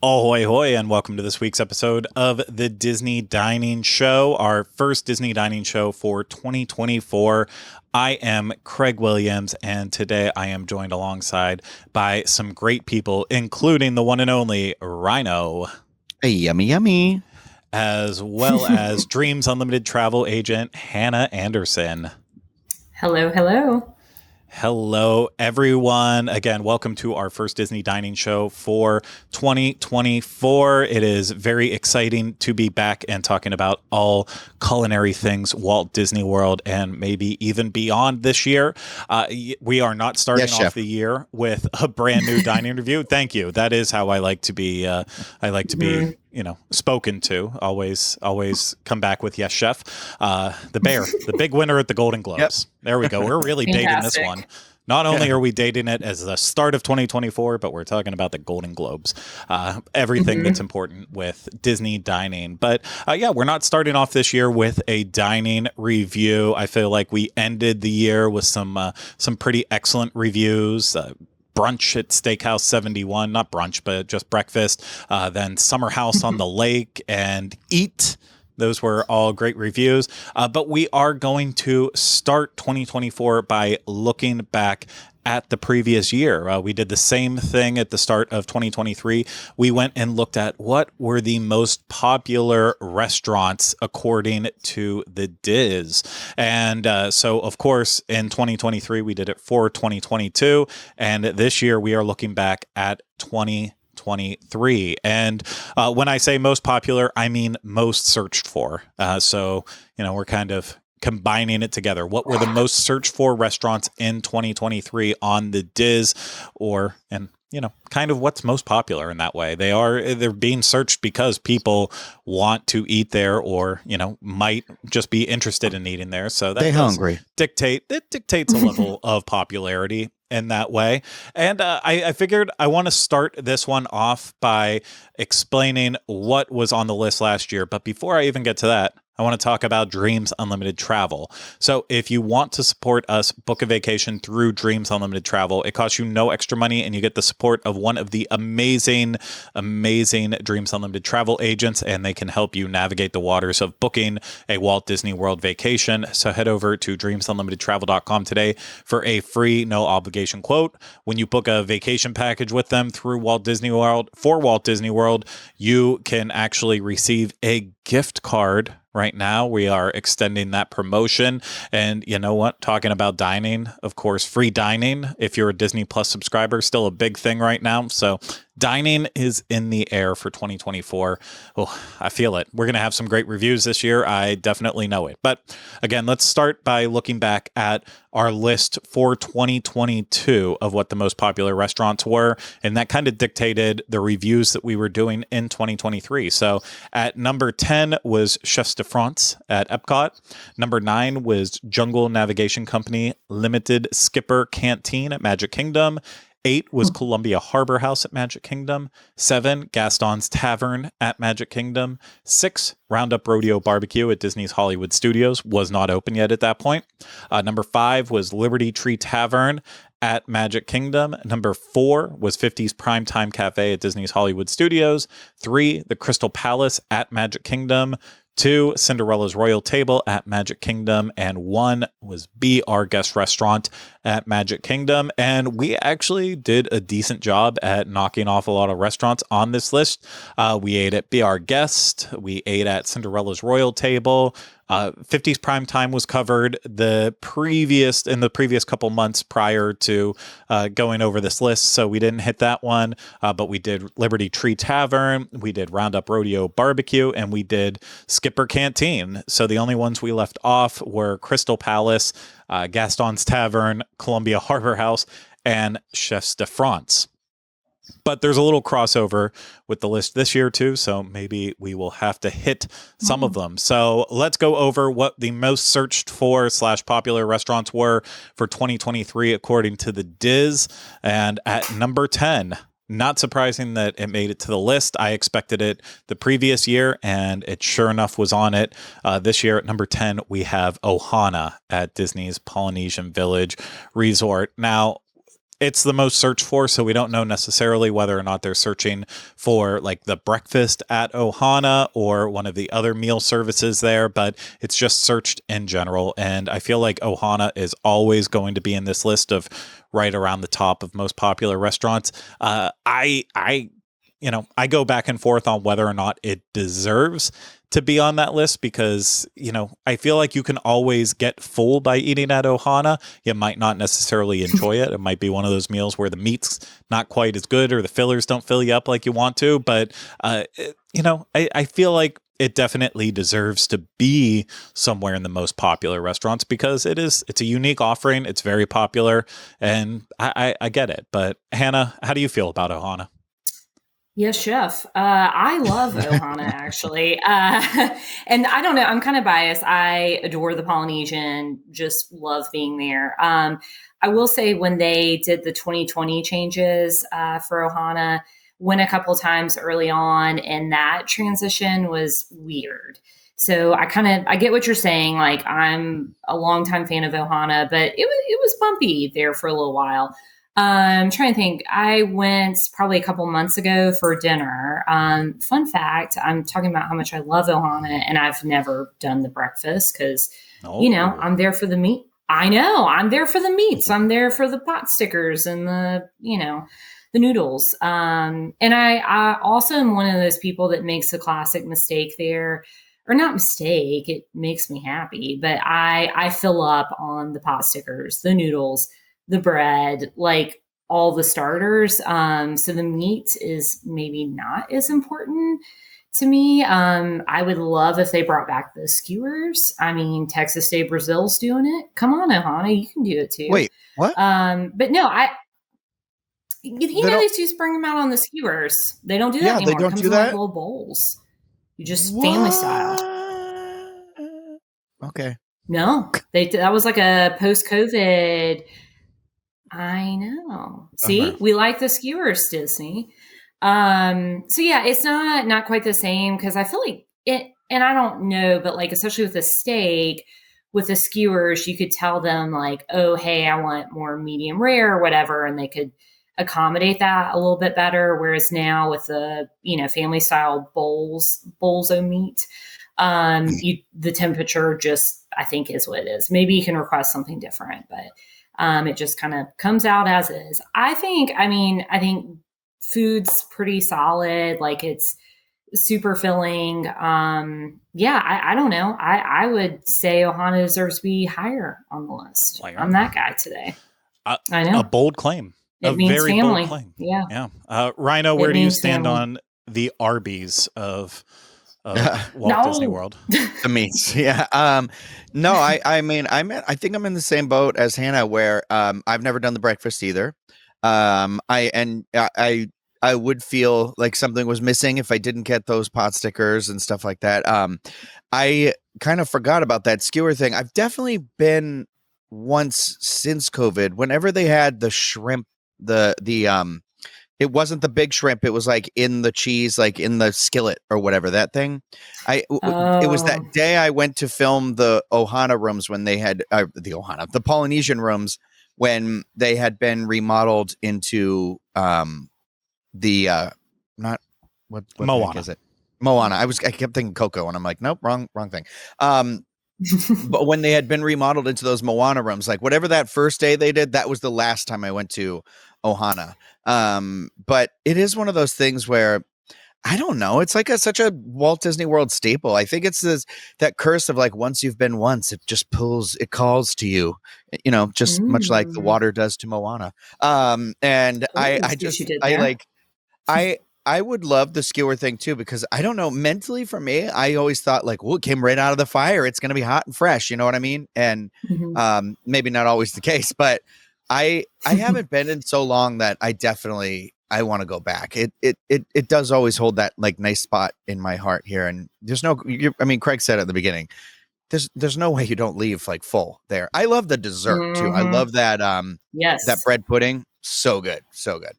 Ahoy hoy, and welcome to this week's episode of the Disney Dining Show, our first Disney Dining Show for 2024. I am Craig Williams, and today I am joined alongside by some great people, including the one and only Rhino. Hey, yummy, yummy. As well as Dreams Unlimited travel agent Hannah Anderson. Hello, hello. Hello, everyone. Again, welcome to our first Disney Dining Show for 2024. It is very exciting to be back and talking about all culinary things Walt Disney World and maybe even beyond this year. We are not starting off the year with a brand new dining review. Thank you. That is how I like to be. Spoken to. Always come back with yes, chef. The Bear, the big winner at the Golden Globes. Yep. There we go. We're really dating this one. Not only are we dating it as the start of 2024, but we're talking about the Golden Globes. Everything that's important with Disney dining. But we're not starting off this year with a dining review. I feel like we ended the year with some pretty excellent reviews. Brunch at Steakhouse 71, not brunch, but just breakfast. Then Summer House on the Lake and Eat. Those were all great reviews. But we are going to start 2024 by looking back at the previous year. We did the same thing at the start of 2023. We went and looked at what were the most popular restaurants according to the Diz. And so, of course, in 2023, we did it for 2022. And this year, we are looking back at 2023. And when I say most popular, I mean most searched for. So, we're kind of combining it together. What were the most searched for restaurants in 2023 on the Diz, kind of what's most popular in that way. They're being searched because people want to eat there or, might just be interested in eating there. So that hungry. It dictates a level of popularity in that way. And I figured I want to start this one off by explaining what was on the list last year. But before I even get to that, I want to talk about Dreams Unlimited Travel. So if you want to support us, book a vacation through Dreams Unlimited Travel. It costs you no extra money, and you get the support of one of the amazing Dreams Unlimited travel agents, and they can help you navigate the waters of booking a Walt Disney World vacation. So head over to dreamsunlimitedtravel.com today for a free, no obligation quote. When you book a vacation package with them through Walt Disney World, for Walt Disney World, you can actually receive a gift card. Right now, we are extending that promotion. And you know what? Talking about dining, of course, free dining, if you're a Disney Plus subscriber, still a big thing right now. So dining is in the air for 2024. Oh, I feel it. We're going to have some great reviews this year. I definitely know it. But again, let's start by looking back at our list for 2022 of what the most popular restaurants were. And that kind of dictated the reviews that we were doing in 2023. So at number 10 was Chefs de France at Epcot. Number 9 was Jungle Navigation Company Limited Skipper Canteen at Magic Kingdom. 8 was Columbia Harbor House at Magic Kingdom. 7, Gaston's Tavern at Magic Kingdom. 6, Roundup Rodeo Barbecue at Disney's Hollywood Studios. Was not open yet at that point. Number 5 was Liberty Tree Tavern at Magic Kingdom. Number 4 was 50's Primetime Cafe at Disney's Hollywood Studios. 3, the Crystal Palace at Magic Kingdom. 2, Cinderella's Royal Table at Magic Kingdom, and 1 was Be Our Guest Restaurant at Magic Kingdom. And we actually did a decent job at knocking off a lot of restaurants on this list. We ate at Be Our Guest. We ate at Cinderella's Royal Table. 50's Primetime was covered in the previous couple months prior to going over this list, so we didn't hit that one. But we did Liberty Tree Tavern, we did Roundup Rodeo Barbecue, and we did Skipper Canteen. So the only ones we left off were Crystal Palace, Gaston's Tavern, Columbia Harbor House, and Chefs de France. But there's a little crossover with the list this year, too, so maybe we will have to hit some of them. So let's go over what the most searched for / popular restaurants were for 2023, according to the Diz. And at number 10, not surprising that it made it to the list. I expected it the previous year, and it sure enough was on it. This year at number 10, we have Ohana at Disney's Polynesian Village Resort. Now, it's the most searched for, so we don't know necessarily whether or not they're searching for like the breakfast at Ohana or one of the other meal services there, but it's just searched in general. And I feel like Ohana is always going to be in this list of right around the top of most popular restaurants. I go back and forth on whether or not it deserves to be on that list because, I feel like you can always get full by eating at Ohana. You might not necessarily enjoy it. It might be one of those meals where the meat's not quite as good or the fillers don't fill you up like you want to. But, I feel like it definitely deserves to be somewhere in the most popular restaurants because it's a unique offering. It's very popular and I get it. But Hannah, how do you feel about Ohana? Yes, chef. I love Ohana actually. And I don't know, I'm kind of biased. I adore the Polynesian, just love being there. I will say when they did the 2020 changes for Ohana, went a couple times early on and that transition was weird. So I get what you're saying. Like I'm a longtime fan of Ohana, but it was bumpy there for a little while. I'm trying to think. I went probably a couple months ago for dinner. Fun fact, I'm talking about how much I love Ohana and I've never done the breakfast because, I'm there for the meat. I know I'm there for the meats. I'm there for the pot stickers and the noodles. And I also am one of those people that makes a classic mistake there or not mistake. It makes me happy, but I fill up on the pot stickers, the noodles, the bread, like all the starters. So the meat is maybe not as important to me. I would love if they brought back the skewers. I mean, Texas Day Brazil's doing it. Come on, Ohana, you can do it too. Wait, what? But no, they used to bring them out on the skewers. They don't do that anymore. They don't it comes do in that? like little bowls. You just family style. Okay. No, that was like a post-COVID. I know. See, we like the skewers, Disney. So yeah, it's not quite the same because I feel like it, and I don't know, but like especially with a steak, with the skewers, you could tell them like, oh, hey, I want more medium rare or whatever, and they could accommodate that a little bit better. Whereas now with the family style bowls of meat, the temperature just I think is what it is. Maybe you can request something different, but. It just kind of comes out as is. I think food's pretty solid. Like it's super filling. I don't know. I would say Ohana deserves to be higher on the list. I'm that guy today. I know. A bold claim. It means very family. Bold claim. Yeah. Yeah. Rhino, where do you stand family. on the Arby's of Walt Disney World? The meats. Yeah. No, I think I'm in the same boat as Hannah where I've never done the breakfast either. I would feel like something was missing if I didn't get those pot stickers and stuff like that. I kind of forgot about that skewer thing. I've definitely been once since COVID, whenever they had the shrimp, it wasn't the big shrimp. It was like in the cheese, like in the skillet or whatever, that thing. It was that day I went to film the Ohana rooms when they had the Polynesian rooms when they had been remodeled into Moana. What is it? Moana. I kept thinking Coco and I'm like, nope, wrong thing. But when they had been remodeled into those Moana rooms, like whatever that first day they did, that was the last time I went to Ohana. But it is one of those things where I don't know. It's like such a Walt Disney World staple. I think it's that curse of like once you've been once, it just calls to you, just much like the water does to Moana. I would love the skewer thing too, because I don't know, mentally for me, I always thought like, well, it came right out of the fire. It's going to be hot and fresh. You know what I mean? And maybe not always the case, but I haven't been in so long that I want to go back. It does always hold that like nice spot in my heart here. And there's Craig said at the beginning, there's no way you don't leave like full there. I love the dessert too. I love that, that bread pudding. So good. So good.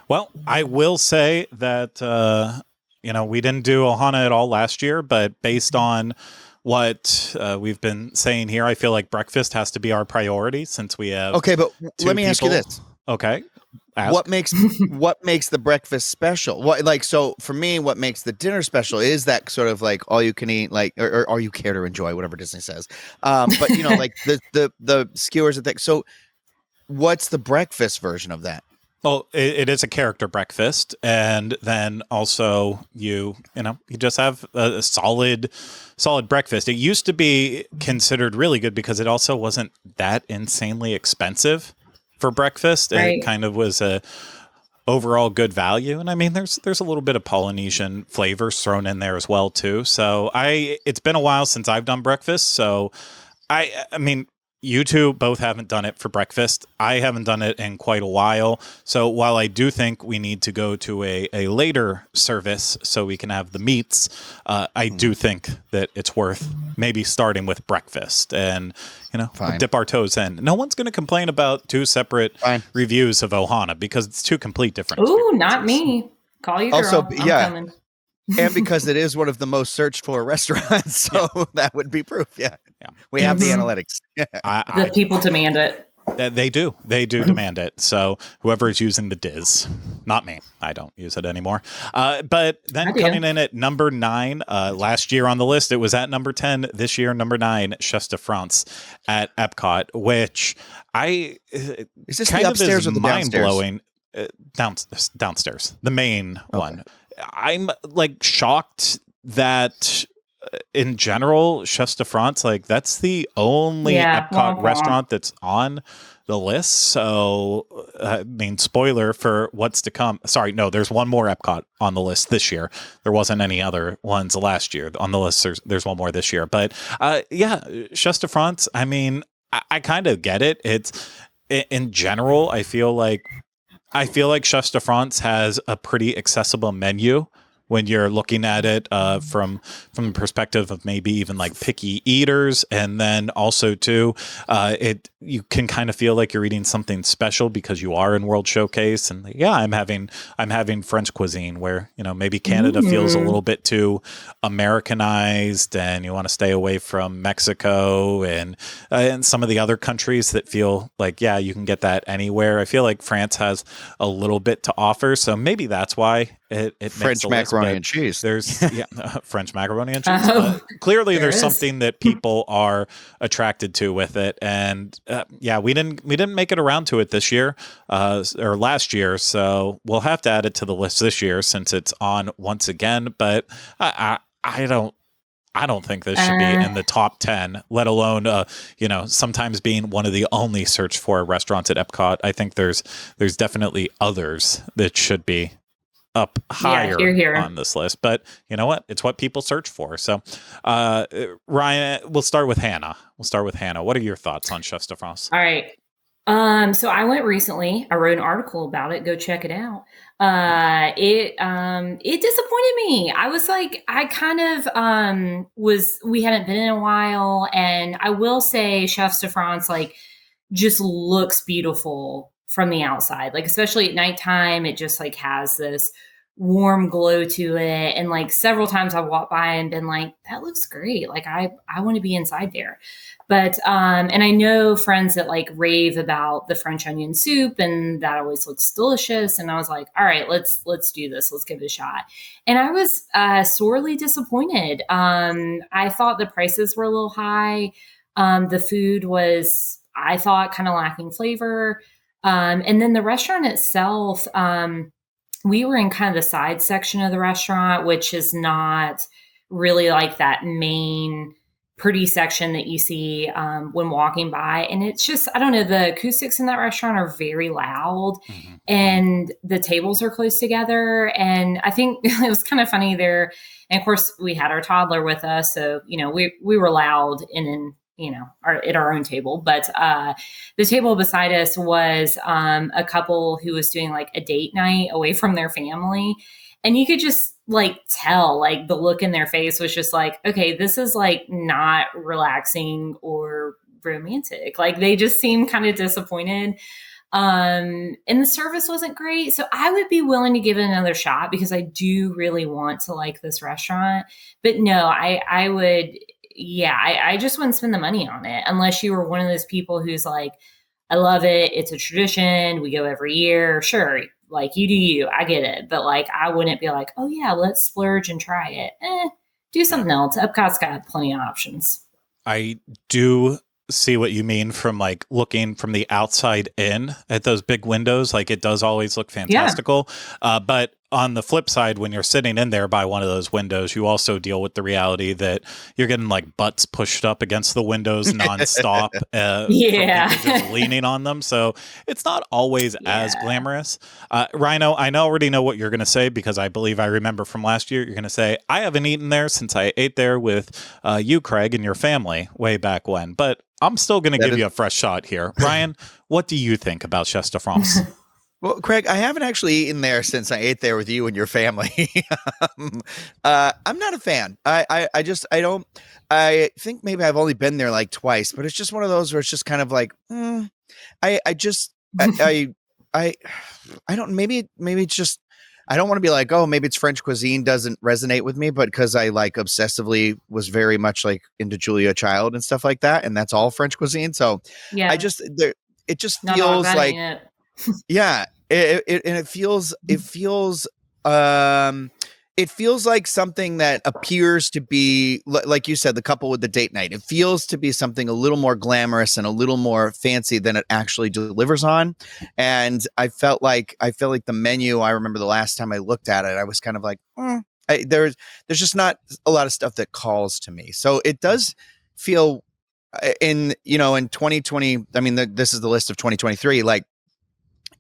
Well, I will say that, we didn't do Ohana at all last year, but based on what we've been saying here. I feel like breakfast has to be our priority since we have. Okay, but two let me ask you people. this. Okay. Ask. What makes the breakfast special? So for me, what makes the dinner special is that sort of like all you can eat, like or all you care to enjoy, whatever Disney says. But like the skewers and things. So what's the breakfast version of that? Well, it is a character breakfast, and then also you just have a solid breakfast. It used to be considered really good because it also wasn't that insanely expensive for breakfast. Right. It kind of was a overall good value, and I mean, there's a little bit of Polynesian flavors thrown in there as well too. So it's been a while since I've done breakfast, so I mean. You two both haven't done it for breakfast. I haven't done it in quite a while. So while I do think we need to go to a later service so we can have the meats, I do think that it's worth maybe starting with breakfast and, dip our toes in. No one's going to complain about two separate reviews of Ohana because it's two complete different Ooh, not me. Call you girl. Also, I'm coming. And because it is one of the most searched for restaurants, so that would be proof. Yeah. We have the analytics. The people demand it. They do demand it. So whoever is using the Diz, not me. I don't use it anymore. But then coming in at number 9, last year on the list, it was at number 10. This year, number 9, Chefs de France at Epcot, which is this kind the upstairs of or the mind downstairs? blowing. Downstairs, the main one. I'm like shocked that in general, Chefs de France, like that's the only Epcot restaurant that's on the list. So, I mean, spoiler for what's to come. Sorry, no, there's one more Epcot on the list this year. There wasn't any other ones last year on the list. There's one more this year. But Chefs de France, I mean, I kind of get it. It's in general, I feel like Chefs de France has a pretty accessible menu when you're looking at it from the perspective of maybe even like picky eaters, and then also too, you can kind of feel like you're eating something special because you are in World Showcase, and I'm having French cuisine where maybe Canada feels a little bit too Americanized, and you want to stay away from Mexico and some of the other countries that feel like you can get that anywhere. I feel like France has a little bit to offer, so maybe that's why it French macaroni and cheese. There's French macaroni and cheese. Clearly, there's something that people are attracted to with it, and we didn't make it around to it this year or last year, so we'll have to add it to the list this year since it's on once again. But I don't think this should be in the top 10, let alone, sometimes being one of the only searched for restaurants at Epcot. I think there's definitely others that should be up higher here. on this list. But you know what? It's what people search for. So, Ryan, we'll start with Hannah. What are your thoughts on Chefs de France? All right. So I went recently. I wrote an article about it. Go check it out. It disappointed me. I was like, I kind of we hadn't been in a while, and I will say Chefs de France like just looks beautiful from the outside, like especially at nighttime. It just like has this warm glow to it, and like several times I've walked by and been like, that looks great, like I want to be inside there. But and I know friends that like rave about the French onion soup, and that always looks delicious, and I was like, all right, let's do this, let's give it a shot. And I was sorely disappointed. I thought the prices were a little high. The food was, I thought, kind of lacking flavor. And then the restaurant itself, we were in kind of the side section of the restaurant, which is not really like that main pretty section that you see when walking by. And it's just, I don't know, the acoustics in that restaurant are very loud, and the tables are close together. And I think it was kind of funny there. And of course, we had our toddler with us, so we were loud in at our own table. But the table beside us was a couple who was doing like a date night away from their family. And you could just like tell, like the look in their face was just like, okay, this is like not relaxing or romantic. Like they just seemed kind of disappointed. And the service wasn't great. So I would be willing to give it another shot because I do really want to like this restaurant. But no, I would, yeah, I just wouldn't spend the money on it unless you were one of those people who's like, I love it. It's a tradition. We go every year. Sure. Like you do you. I get it. But like, I wouldn't be like, oh yeah, let's splurge and try it. Do something else. Epcot's got plenty of options. I do see what you mean from like looking from the outside in at those big windows. Like it does always look fantastical. But on the flip side, when you're sitting in there by one of those windows, you also deal with the reality that you're getting like butts pushed up against the windows nonstop. Yeah. From people just leaning on them. So it's not always as glamorous. Rhino, I already know what you're going to say because I believe I remember from last year, you're going to say, I haven't eaten there since I ate there with you, Craig, and your family way back when. But I'm still going to give you a fresh shot here. Ryan, what do you think about Chefs de France? Well, Craig, I haven't actually eaten there since I ate there with you and your family. I'm not a fan. I think maybe I've only been there like twice, but it's just one of those where it's just kind of like, I don't, maybe it's just, I don't want to be like, oh, maybe it's French cuisine doesn't resonate with me, but because I like obsessively was very much like into Julia Child and stuff like that. And that's all French cuisine. So yeah, it just feels like, yeah, it feels like something that appears to be like you said, the couple with the date night. It feels to be something a little more glamorous and a little more fancy than it actually delivers on. And I felt like the menu. I remember the last time I looked at it, I was kind of like, there's just not a lot of stuff that calls to me. So it does feel in 2020. I mean, this is the list of 2023. Like,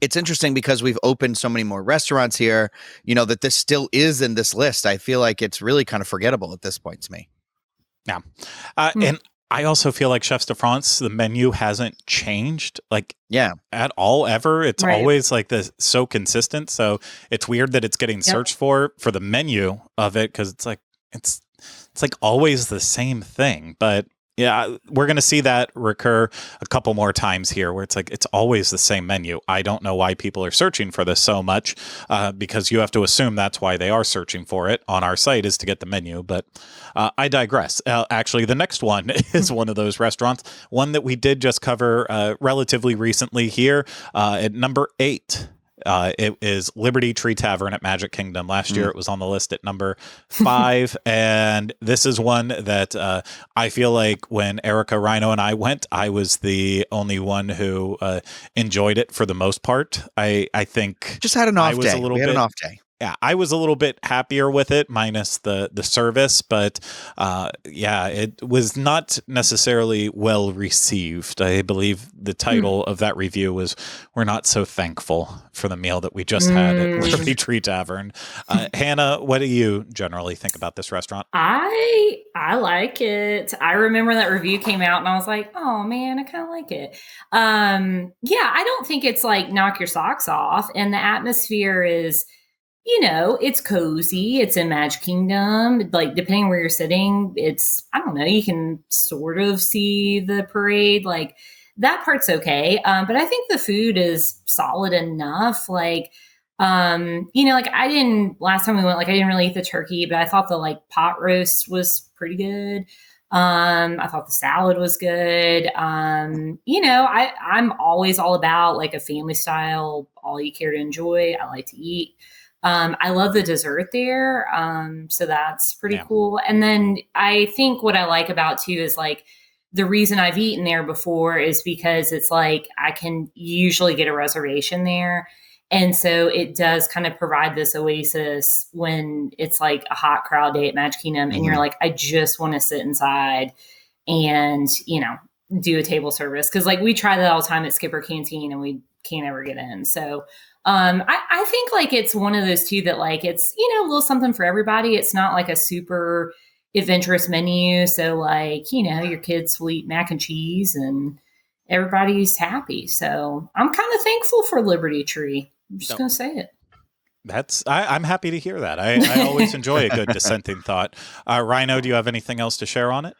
it's interesting because we've opened so many more restaurants here, that this still is in this list. I feel like it's really kind of forgettable at this point to me. Yeah. And I also feel like Chefs de France, the menu hasn't changed at all ever. It's always like this, so consistent. So it's weird that it's getting searched for the menu of it. Cause it's like always the same thing, but yeah, we're going to see that recur a couple more times here where it's like, it's always the same menu. I don't know why people are searching for this so much because you have to assume that's why they are searching for it on our site is to get the menu. But I digress. Actually, the next one is one of those restaurants, one that we did just cover relatively recently here at number 8. It is Liberty Tree Tavern at Magic Kingdom. Last year, it was on the list at number 5. And this is one that I feel like when Erica, Rhino, and I went, I was the only one who enjoyed it for the most part. I think just had an off day. We had an off day. Yeah, I was a little bit happier with it, minus the service, but it was not necessarily well received. I believe the title of that review was "We're not so thankful for the meal that we just had at Liberty Tree Tavern." Hannah, what do you generally think about this restaurant? I like it. I remember that review came out, and I was like, "Oh man, I kind of like it." I don't think it's like knock your socks off, and the atmosphere is. It's cozy. It's in Magic Kingdom. Like, depending where you're sitting, I don't know, you can sort of see the parade. Like, that part's okay. But I think the food is solid enough. Like, last time we went, like, I didn't really eat the turkey, but I thought the, like, pot roast was pretty good. I thought the salad was good. I'm always all about, like, a family style, all you care to enjoy. I like to eat. I love the dessert there. So that's pretty cool. And then I think what I like about too is like the reason I've eaten there before is because it's like I can usually get a reservation there. And so it does kind of provide this oasis when it's like a hot crowd day at Magic Kingdom and you're like, I just want to sit inside and, do a table service. Cause like we try that all the time at Skipper Canteen and we can't ever get in. So I think like it's one of those two that like it's a little something for everybody. It's not like a super adventurous menu, so like your kids will eat mac and cheese and everybody's happy. So I'm kind of thankful for Liberty Tree. I'm just gonna say it. I'm happy to hear that. I always enjoy a good dissenting thought. Rhino, do you have anything else to share on it?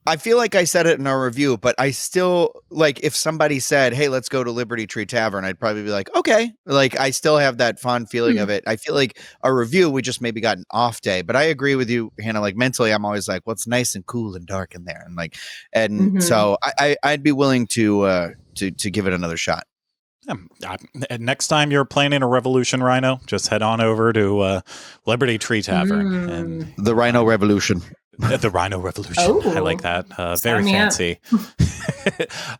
I feel like I said it in our review, but I still like if somebody said, "Hey, let's go to Liberty Tree Tavern," I'd probably be like, "Okay." Like I still have that fond feeling of it. I feel like a review, we just maybe got an off day, but I agree with you, Hannah. Like mentally, I'm always like, "What's nice and cool and dark in there?" And so I'd be willing to give it another shot. Next time you're planning a revolution, Rhino, just head on over to Liberty Tree Tavern and the Rhino Revolution. The Rhino Revolution. I like that. Very fancy.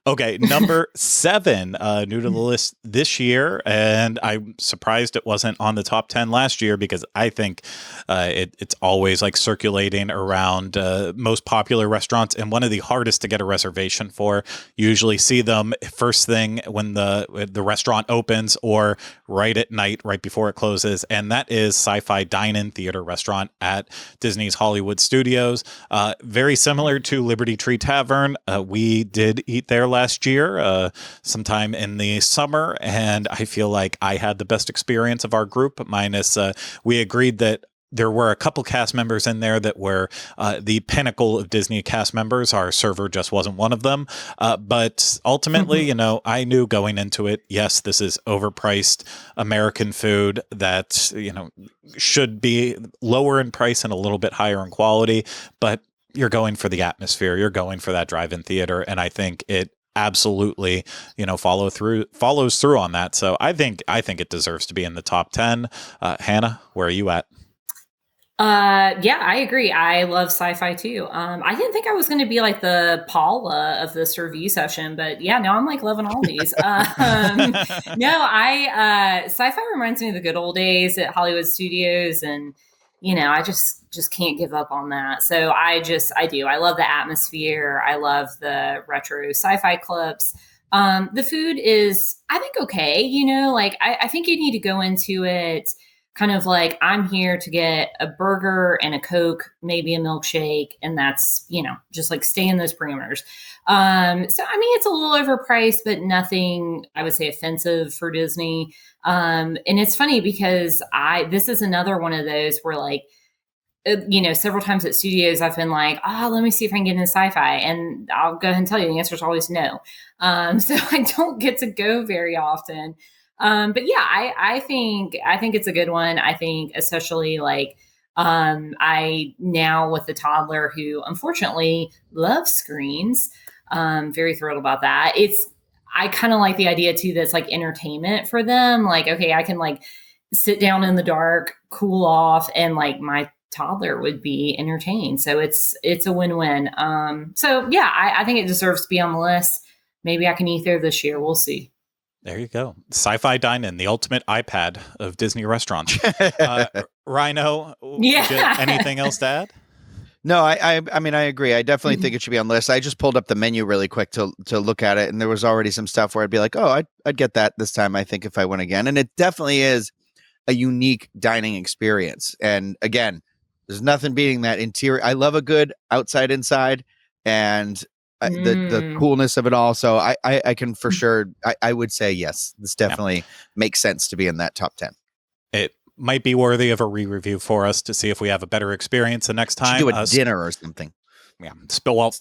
Okay, number 7, new to the list this year, and I'm surprised it wasn't on the top 10 last year because I think it's always like circulating around most popular restaurants and one of the hardest to get a reservation for. You usually see them first thing when the restaurant opens or right at night, right before it closes, and that is Sci-Fi Dine-In Theater Restaurant at Disney's Hollywood Studios. Very similar to Liberty Tree Tavern. We did eat there last year, sometime in the summer, and I feel like I had the best experience of our group, minus we agreed that there were a couple cast members in there that were the pinnacle of Disney cast members. Our server just wasn't one of them. But ultimately, I knew going into it, yes, this is overpriced American food that, should be lower in price and a little bit higher in quality. But you're going for the atmosphere. You're going for that drive-in theater. And I think it absolutely, follows through on that. So I think it deserves to be in the top 10. Hannah, where are you at? Yeah, I agree. I love sci-fi too. I didn't think I was going to be like the Paula of this review session, but yeah, now I'm like loving all these. Sci-fi reminds me of the good old days at Hollywood Studios, and I just can't give up on that. So I do. I love the atmosphere. I love the retro sci-fi clips. The food is, I think, okay. I think you need to go into it kind of like, I'm here to get a burger and a Coke, maybe a milkshake, and that's, just like stay in those parameters. It's a little overpriced, but nothing, I would say, offensive for Disney. And it's funny because this is another one of those where like, several times at studios, I've been like, let me see if I can get into sci-fi. And I'll go ahead and tell you the answer is always no. So I don't get to go very often. But yeah, I think it's a good one. I think especially like, I now with the toddler who unfortunately loves screens, very thrilled about that. I kind of like the idea too, that's like entertainment for them. Like, okay, I can like sit down in the dark, cool off, and like my toddler would be entertained. So it's a win-win. So yeah, I think it deserves to be on the list. Maybe I can eat there this year. We'll see. There you go. Sci-Fi Dine-In, the ultimate iPad of Disney restaurants. Rhino, anything else to add? No, I mean, I agree. I definitely think it should be on the list. I just pulled up the menu really quick to look at it, and there was already some stuff where I'd be like, oh, I'd get that this time, I think, if I went again. And it definitely is a unique dining experience. And again, there's nothing beating that interior. I love a good outside inside, and the coolness of it all. So I can for sure, I would say yes, this definitely makes sense to be in that top 10. It might be worthy of a re-review for us to see if we have a better experience the next time. Do a dinner or something. Yeah. Well,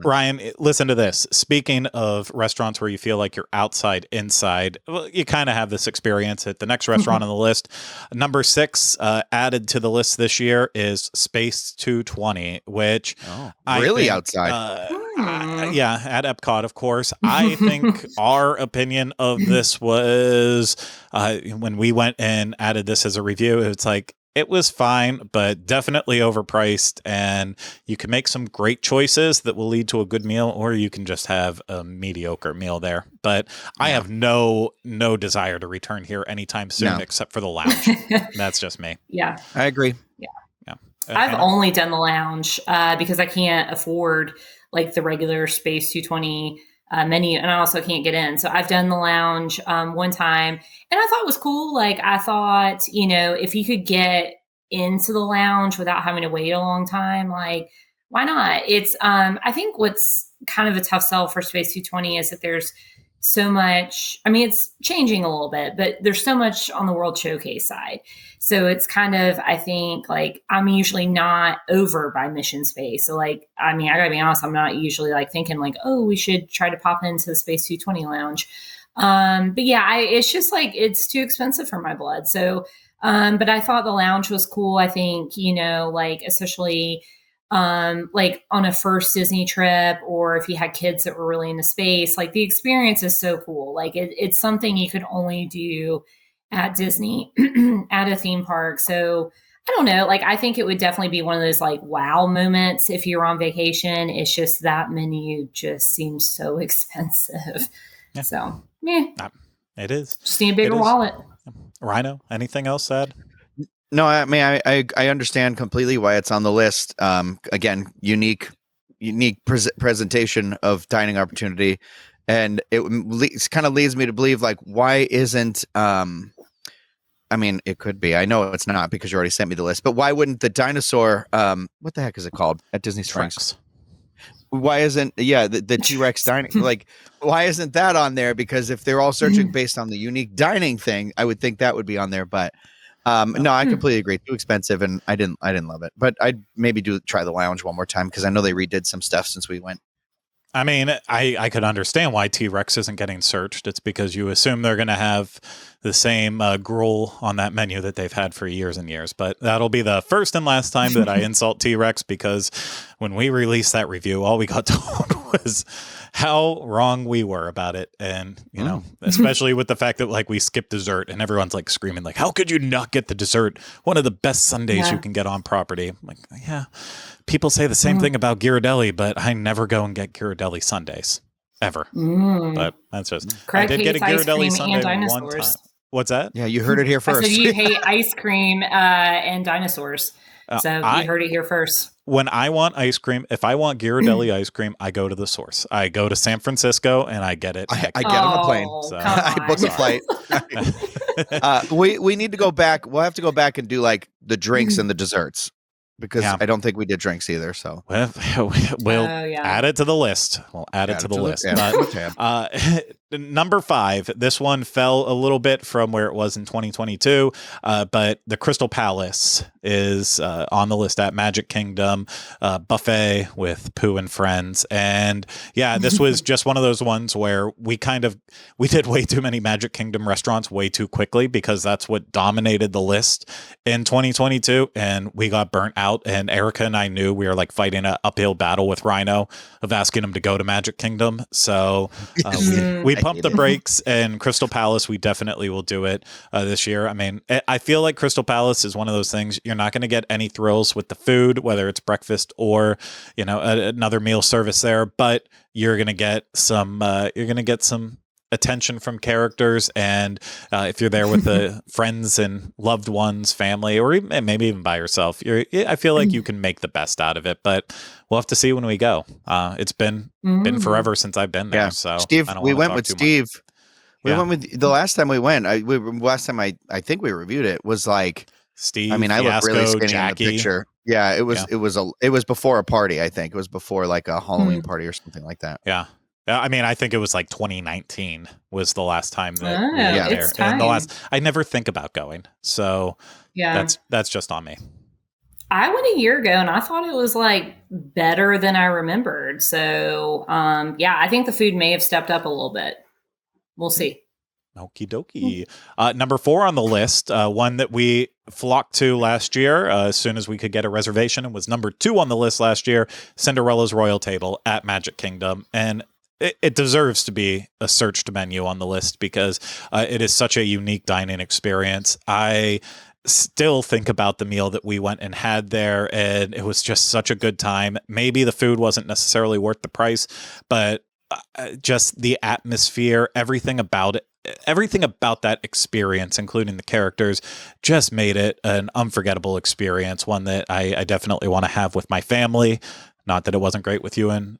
Ryan, listen to this. Speaking of restaurants where you feel like you're outside, inside, well, you kind of have this experience at the next restaurant on the list. Number 6, added to the list this year is Space 220, which I think, outside. At Epcot, of course. I think our opinion of this was when we went and added this as a review, it's like, it was fine, but definitely overpriced, and you can make some great choices that will lead to a good meal, or you can just have a mediocre meal there. But I have no desire to return here anytime soon, except for the lounge. That's just me. Yeah, I agree. Yeah. I've only done the lounge because I can't afford like the regular Space 220 menu, and I also can't get in. So I've done the lounge one time, and I thought it was cool. Like I thought, if you could get into the lounge without having to wait a long time, like why not? It's I think what's kind of a tough sell for Space 220 is that there's so much. I mean, it's changing a little bit, but there's so much on the World Showcase side. So it's kind of, I think, like I'm usually not over by Mission Space. So like, I mean, I gotta be honest, I'm not usually like thinking like, oh, we should try to pop into the Space 220 lounge. But yeah, it's just like it's too expensive for my blood. So, but I thought the lounge was cool. I think, like especially like on a first Disney trip, or if you had kids that were really into space, like the experience is so cool. Like it's something you could only do at Disney at a theme park. So I don't know. Like I think it would definitely be one of those like wow moments if you're on vacation. It's just that menu just seems so expensive. Yeah. So yeah, it is. Just need a bigger wallet. Rhino, anything else said? No, I mean, I understand completely why it's on the list. Again, unique presentation of dining opportunity, and it kind of leads me to believe like, why isn't I mean, it could be. I know it's not because you already sent me the list, but why wouldn't the dinosaur? What the heck is it called at Disney Springs? Rex. Why isn't the T-Rex dining like? Why isn't that on there? Because if they're all searching based on the unique dining thing, I would think that would be on there, but. No, I completely agree. Too expensive, and I didn't love it. But I'd maybe try the lounge one more time because I know they redid some stuff since we went. I mean, I could understand why T-Rex isn't getting searched. It's because you assume they're going to have the same gruel on that menu that they've had for years and years. But that'll be the first and last time that I insult T-Rex, because when we released that review, all we got told was how wrong we were about it. And, especially with the fact that like we skipped dessert and everyone's like screaming like, how could you not get the dessert? One of the best sundaes you can get on property. I'm like, yeah, people say the same thing about Ghirardelli, but I never go and get Ghirardelli sundaes ever. But that's just, I did get a Ghirardelli sundae one time. What's that? Yeah, you heard it here first. So you hate ice cream and dinosaurs. So you heard it here first. When I want ice cream, if I want Ghirardelli ice cream, I go to the source. I go to San Francisco and I get it. I get on a plane. So. I book a flight. We need to go back. We'll have to go back and do like the drinks and the desserts, because I don't think we did drinks either. So we'll add it to the list. We'll add it to the list. But, number 5, this one fell a little bit from where it was in 2022, but the Crystal Palace is on the list at Magic Kingdom, buffet with Pooh and friends. And yeah, this was just one of those ones where we did way too many Magic Kingdom restaurants way too quickly, because that's what dominated the list in 2022, and we got burnt out. And Erica and I knew we were like fighting an uphill battle with Rhino of asking him to go to Magic Kingdom. So we pumped the brakes, and Crystal Palace, we definitely will do it this year. I mean, I feel like Crystal Palace is one of those things you're not going to get any thrills with the food, whether it's breakfast or another meal service there, but you're going to get some attention from characters, and if you're there with the friends and loved ones, family, or even, maybe even by yourself, I feel like you can make the best out of it. But we'll have to see when we go. It's been forever since I've been there. Yeah. So Steve, we went with Steve. Much. We went with the last time we went. I think we reviewed it was like Steve. I mean, I look really skinny Jackie. in the picture. Yeah, it was before a party. I think it was before like a Halloween party or something like that. Yeah. I mean, I think it was like 2019 was the last time that we were there. It's time. And I never think about going. So that's just on me. I went a year ago and I thought it was like better than I remembered. So I think the food may have stepped up a little bit. We'll see. Okie dokie. Number 4 on the list, one that we flocked to last year as soon as we could get a reservation, and was number 2 on the list last year, Cinderella's Royal Table at Magic Kingdom. And it deserves to be a searched menu on the list, because it is such a unique dining experience. I still think about the meal that we went and had there, and it was just such a good time. Maybe the food wasn't necessarily worth the price, but just the atmosphere, everything about that experience, including the characters, just made it an unforgettable experience, one that I definitely want to have with my family. Not that it wasn't great with you and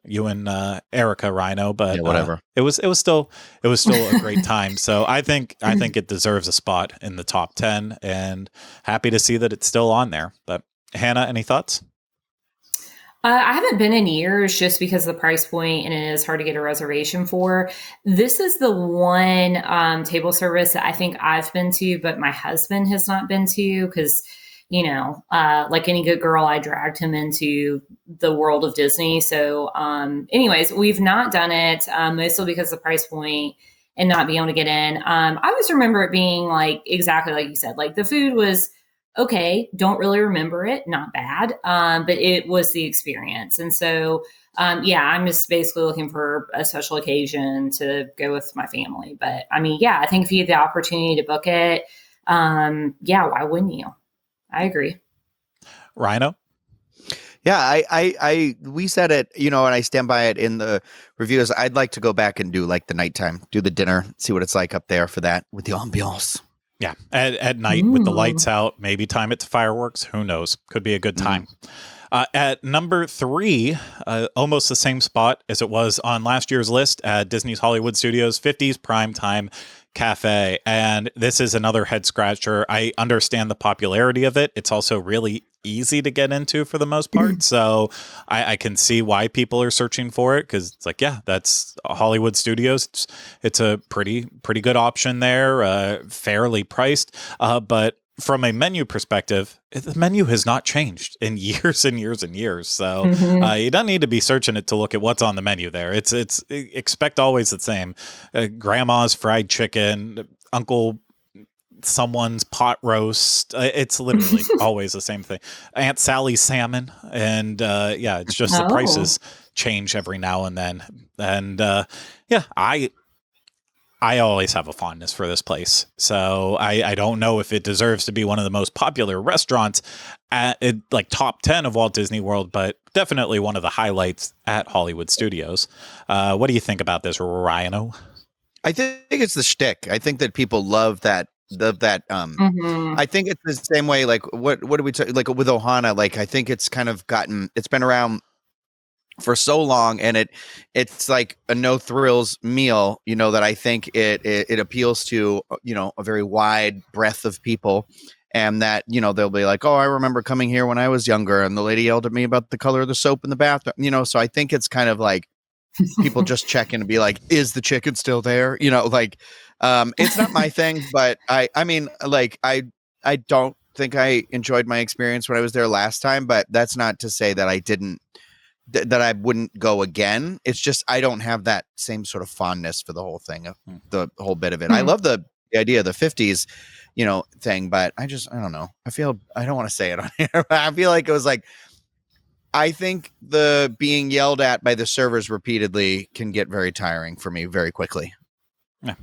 Erica, Rhino, but whatever. It was still a great time. So I think it deserves a spot in the top 10, and happy to see that it's still on there. But Hannah, any thoughts? I haven't been in years just because of the price point and it is hard to get a reservation for. This is the one table service that I think I've been to, but my husband has not been to because, like any good girl, I dragged him into the world of Disney. So, anyways, we've not done it mostly because of the price point and not being able to get in. I always remember it being like exactly like you said, like the food was okay, don't really remember it, not bad, but it was the experience. And so, yeah, I'm just basically looking for a special occasion to go with my family. But I mean, yeah, I think if you had the opportunity to book it, yeah, why wouldn't you? I agree. Rhino? Yeah, we said it, and I stand by it in the reviews. I'd like to go back and do like the nighttime, do the dinner, see what it's like up there for that with the ambiance. Yeah, at night with the lights out, maybe time it to fireworks. Who knows? Could be a good time. At number 3, almost the same spot as it was on last year's list at Disney's Hollywood Studios, 50s Primetime Cafe. And this is another head scratcher. I understand the popularity of it. It's also really easy to get into for the most part. So I can see why people are searching for it because it's like, yeah, that's Hollywood Studios. It's a pretty good option there, fairly priced. But from a menu perspective, the menu has not changed in years and years and years. So you don't need to be searching it to look at what's on the menu there. It's expect always the same. Grandma's fried chicken, Uncle someone's pot roast. It's literally always the same thing. Aunt Sally's salmon. And yeah, it's just the prices change every now and then. And yeah, I always have a fondness for this place. So I don't know if it deserves to be one of the most popular restaurants at like top 10 of Walt Disney World, but definitely one of the highlights at Hollywood Studios. What do you think about this, Rhino? I think it's the shtick. I think that people love that. I think it's the same way. Like what do we like with Ohana? Like I think it's kind of it's been around for so long, and it's like a no thrills meal. That I think it appeals to a very wide breadth of people, and that they'll be like, oh, I remember coming here when I was younger, and the lady yelled at me about the color of the soap in the bathroom. So I think it's kind of like people just check in and be like, is the chicken still there? It's not my thing, but I mean, like, I don't think I enjoyed my experience when I was there last time, but that's not to say that I didn't, that I wouldn't go again. It's just, I don't have that same sort of fondness for the whole thing, the whole bit of it. I love the idea of the 50s, thing, but I don't know. I don't want to say it on here. I feel like it was like, I think the being yelled at by the servers repeatedly can get very tiring for me very quickly. Yeah.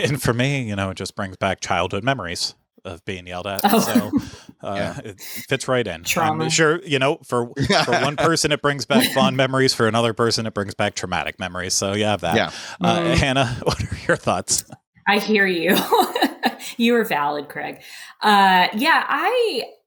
And for me, it just brings back childhood memories of being yelled at. So it fits right in. Trauma. I'm sure, for one person, it brings back fond memories. For another person, it brings back traumatic memories. So you have that. Yeah. Hannah, what are your thoughts? I hear you. You are valid, Craig. Yeah,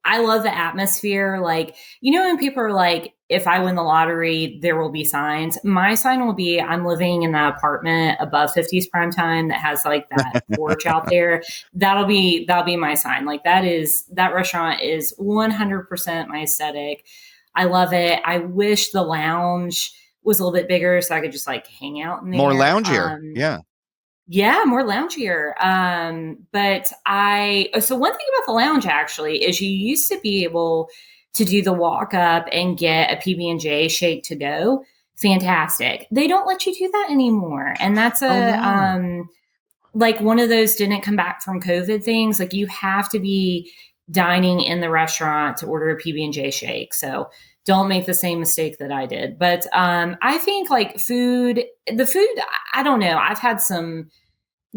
I love the atmosphere. Like, when people are like, if I win the lottery, there will be signs. My sign will be, I'm living in that apartment above 50s Primetime that has like that porch out there. That'll be my sign. Like that restaurant is 100% my aesthetic. I love it. I wish the lounge was a little bit bigger so I could just like hang out in there. More loungier. Yeah, more loungier. So one thing about the lounge actually is you used to be able to do the walk up and get a PB&J shake to go. Fantastic. They don't let you do that anymore. And that's like one of those didn't come back from COVID things. Like you have to be dining in the restaurant to order a PB&J shake. So don't make the same mistake that I did. But I think like the food, I don't know. I've had some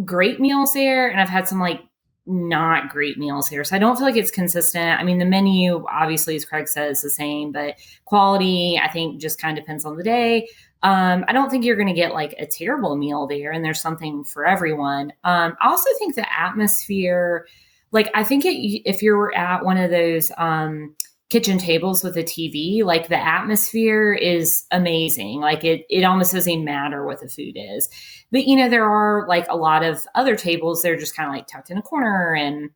great meals there and I've had some like not great meals here. So I don't feel like it's consistent. I mean, the menu, obviously, as Craig says, is the same, but quality, I think, just kind of depends on the day. I don't think you're going to get like a terrible meal there, and there's something for everyone. I also think the atmosphere, like I think if you're at one of those kitchen tables with a TV, like the atmosphere is amazing. Like it almost doesn't matter what the food is. But, there are like a lot of other tables, they're just kind of like tucked in a corner and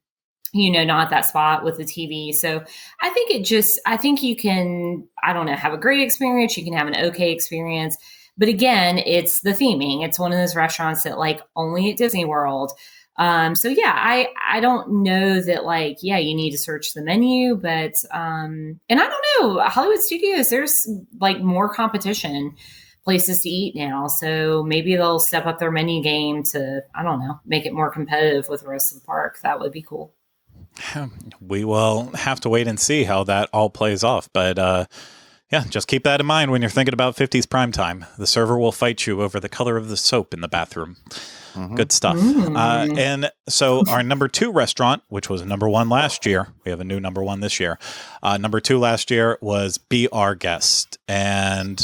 not that spot with the TV. So I think you can, I don't know, have a great experience. You can have an okay experience. But again, it's the theming. It's one of those restaurants that like only at Disney World. So yeah, I don't know that like, yeah, you need to search the menu, but, and I don't know, Hollywood Studios, there's like more competition places to eat now. So maybe they'll step up their menu game to, I don't know, make it more competitive with the rest of the park. That would be cool. We will have to wait and see how that all plays off. But yeah, just keep that in mind when you're thinking about 50s primetime. The server will fight you over the color of the soap in the bathroom. Mm-hmm. Good stuff. And so our number 2 restaurant, which was number 1 last year, we have a new number 1 this year. Number 2 last year was Be Our Guest. And,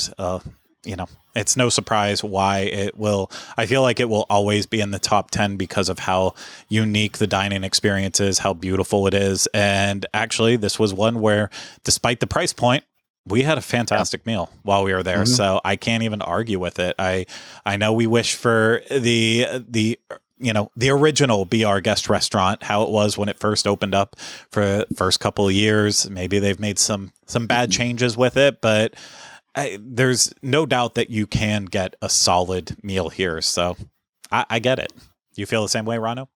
it's no surprise why it will. I feel like it will always be in the top 10 because of how unique the dining experience is, how beautiful it is. And actually, this was one where, despite the price point, we had a fantastic meal while we were there. Mm-hmm. So I can't even argue with it. I know we wish for the original Be Our Guest restaurant, how it was when it first opened up for the first couple of years. Maybe they've made some bad changes with it, but there's no doubt that you can get a solid meal here. So I get it. You feel the same way, Rano?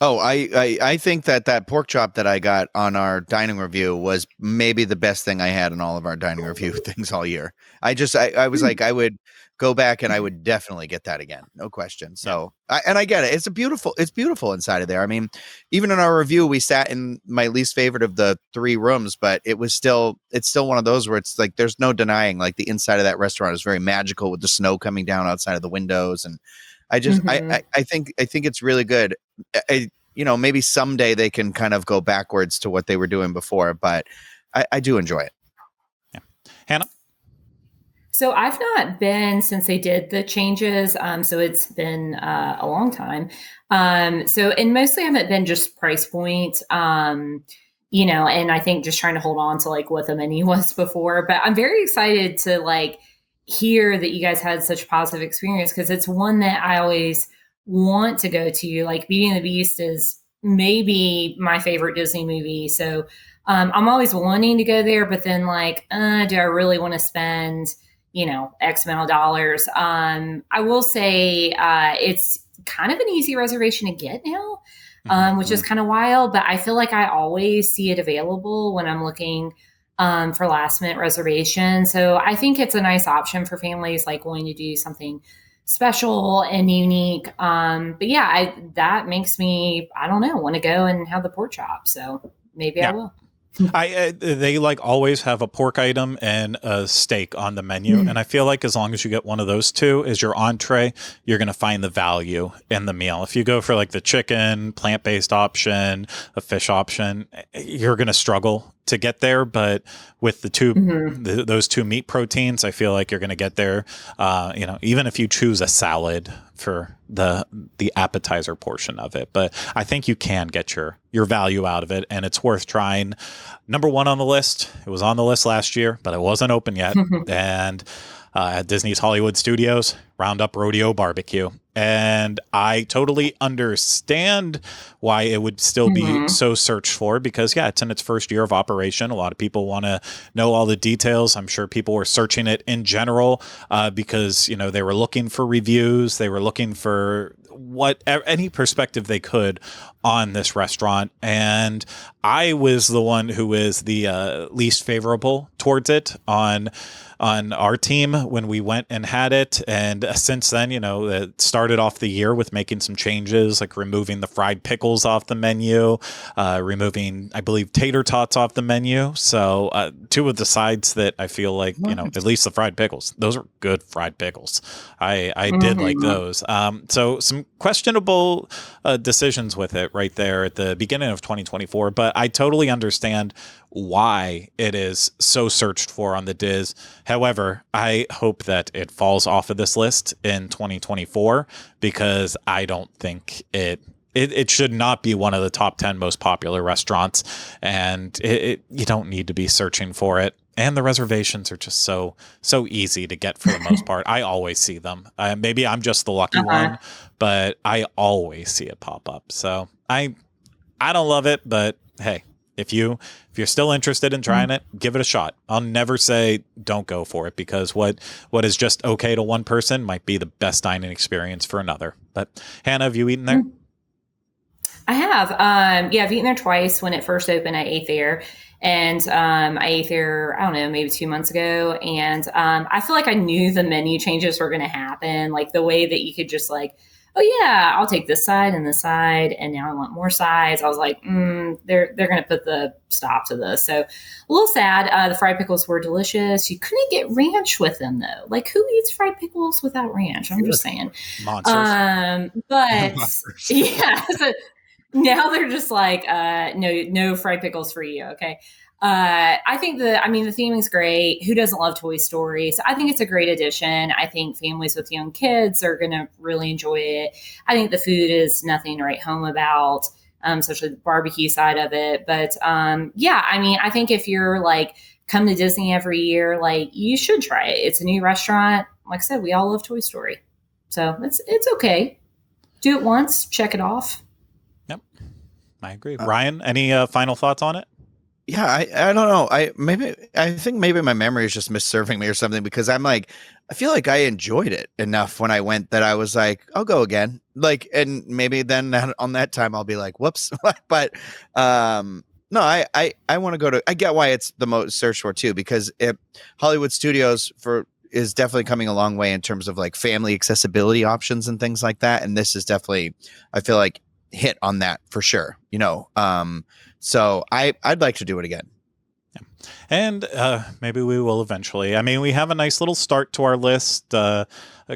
Oh, I think that pork chop that I got on our dining review was maybe the best thing I had in all of our dining review things all year. I was like, I would go back and I would definitely get that again. No question. So, I get it. It's beautiful inside of there. I mean, even in our review, we sat in my least favorite of the 3 rooms, but it's still one of those where it's like, there's no denying, like the inside of that restaurant is very magical with the snow coming down outside of the windows. And I just, I think it's really good. Maybe someday they can kind of go backwards to what they were doing before, but I do enjoy it. Yeah. Hannah? So I've not been since they did the changes. So it's been a long time. And mostly I haven't been just price point, and I think just trying to hold on to like what the menu was before, but I'm very excited to like hear that you guys had such a positive experience, because it's one that I always want to go to. Like Beauty and the Beast is maybe my favorite Disney movie. So I'm always wanting to go there, but then like, do I really want to spend, X amount of dollars? I will say it's kind of an easy reservation to get now, which is kind of wild, but I feel like I always see it available when I'm looking for last minute reservation. So I think it's a nice option for families like wanting to do something special and unique. But yeah, that makes me, I don't know, want to go and have the pork chop. So maybe I will. They like always have a pork item and a steak on the menu. And I feel like as long as you get one of those 2 as your entree, you're going to find the value in the meal. If you go for like the chicken, plant-based option, a fish option, you're going to struggle to get there. But with the those 2 meat proteins, I feel like you're going to get there. Even if you choose a salad for the appetizer portion of it, but I think you can get your value out of it, and it's worth trying. Number 1 on the list. It was on the list last year, but it wasn't open yet. And at Disney's Hollywood Studios, Roundup Rodeo Barbecue. And I totally understand why it would still be so searched for, because, it's in its first year of operation. A lot of people want to know all the details. I'm sure people were searching it in general because, they were looking for reviews. They were looking for any perspective they could on this restaurant. And I was the one who was the least favorable towards it on our team when we went and had it. And since then, it started off the year with making some changes, like removing the fried pickles off the menu, removing, I believe, tater tots off the menu. So 2 of the sides that I feel like, at least the fried pickles, those are good fried pickles. I did like those. So some questionable decisions with it right there at the beginning of 2024, but I totally understand why it is so searched for on the Diz. However, I hope that it falls off of this list in 2024, because I don't think it should not be one of the top 10 most popular restaurants, and you don't need to be searching for it. And the reservations are just so easy to get for the most part. I always see them. Maybe I'm just the lucky one, but I always see it pop up. So I I don't love it, but hey, if you're still interested in trying it, give it a shot. I'll never say don't go for it, because what is just okay to one person might be the best dining experience for another. But Hannah, have you eaten there? I have. Yeah, I've eaten there twice. When it first opened, I ate there. And I ate there, I don't know, maybe 2 months ago. And I feel like I knew the menu changes were going to happen. Like the way that you could just like, oh yeah, I'll take this side and this side, and now I want more sides. I was like, they're going to put the stop to this. So a little sad. The fried pickles were delicious. You couldn't get ranch with them though. Like who eats fried pickles without ranch? I'm just saying. Monsters. But yeah, so now they're just like, no fried pickles for you. Okay. I think the theming's great. Who doesn't love Toy Story? So I think it's a great addition. I think families with young kids are going to really enjoy it. I think the food is nothing to write home about, especially the barbecue side of it. But yeah, I think if you're like come to Disney every year, like you should try it. It's a new restaurant. Like I said, we all love Toy Story. So it's okay. Do it once, check it off. Yep. I agree. Ryan, any final thoughts on it? Yeah, I don't know. I think maybe my memory is just misserving me or something, because I'm like, I feel like I enjoyed it enough when I went that I was like, I'll go again. Like, and maybe then on that time I'll be like, whoops. But no, I want to go to. I get why it's the most searched for too, because Hollywood Studios is definitely coming a long way in terms of like family accessibility options and things like that. And this is definitely, I feel like, hit on that for sure. So I'd like to do it again. Yeah. And maybe we will eventually. I mean, we have a nice little start to our list.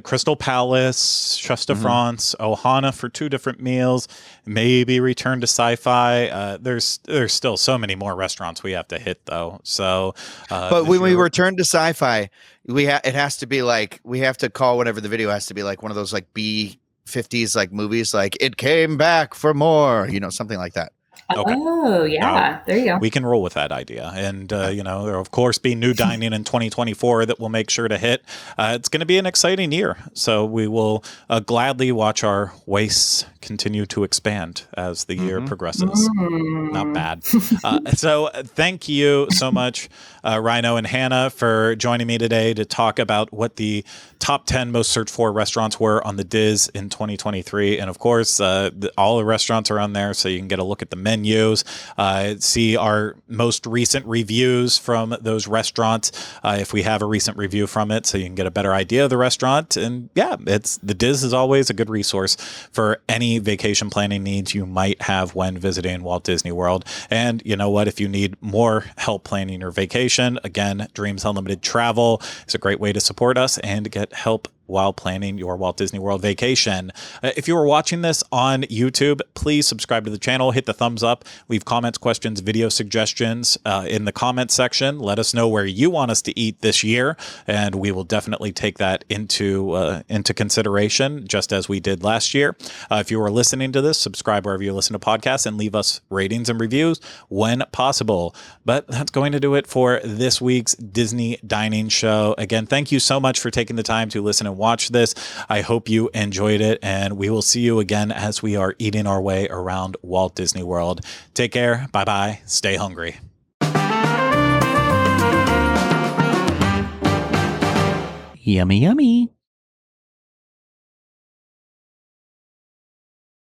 Crystal Palace, Chefs de France, Ohana for 2 different meals, maybe return to Sci-Fi. There's still so many more restaurants we have to hit though. So, but when we return to Sci-Fi, it has to be like, we have to call whatever the video has to be like one of those like B-50s like movies, like It Came Back for More, something like that. Okay. Oh, yeah. There you go. We can roll with that idea. And, there'll, of course, be new dining in 2024 that we'll make sure to hit. It's going to be an exciting year. So we will gladly watch our wastes continue to expand as the year progresses. Not bad. So thank you so much, Rhino and Hannah, for joining me today to talk about what the top 10 most searched for restaurants were on the Diz in 2023. And, of course, all the restaurants are on there, so you can get a look at the menus, see our most recent reviews from those restaurants, if we have a recent review from it, so you can get a better idea of the restaurant. And yeah, the Diz is always a good resource for any vacation planning needs you might have when visiting Walt Disney World. And you know what, if you need more help planning your vacation, again, Dreams Unlimited Travel is a great way to support us and get help while planning your Walt Disney World vacation. If you are watching this on YouTube, please subscribe to the channel, hit the thumbs up, leave comments, questions, video suggestions in the comments section. Let us know where you want us to eat this year, and we will definitely take that into consideration, just as we did last year. If you are listening to this, subscribe wherever you listen to podcasts and leave us ratings and reviews when possible. But that's going to do it for this week's Disney Dining Show. Again, thank you so much for taking the time to listen and watch this. I hope you enjoyed it, and we will see you again as we are eating our way around Walt Disney World. Take care. Bye-bye. Stay hungry. Yummy, yummy.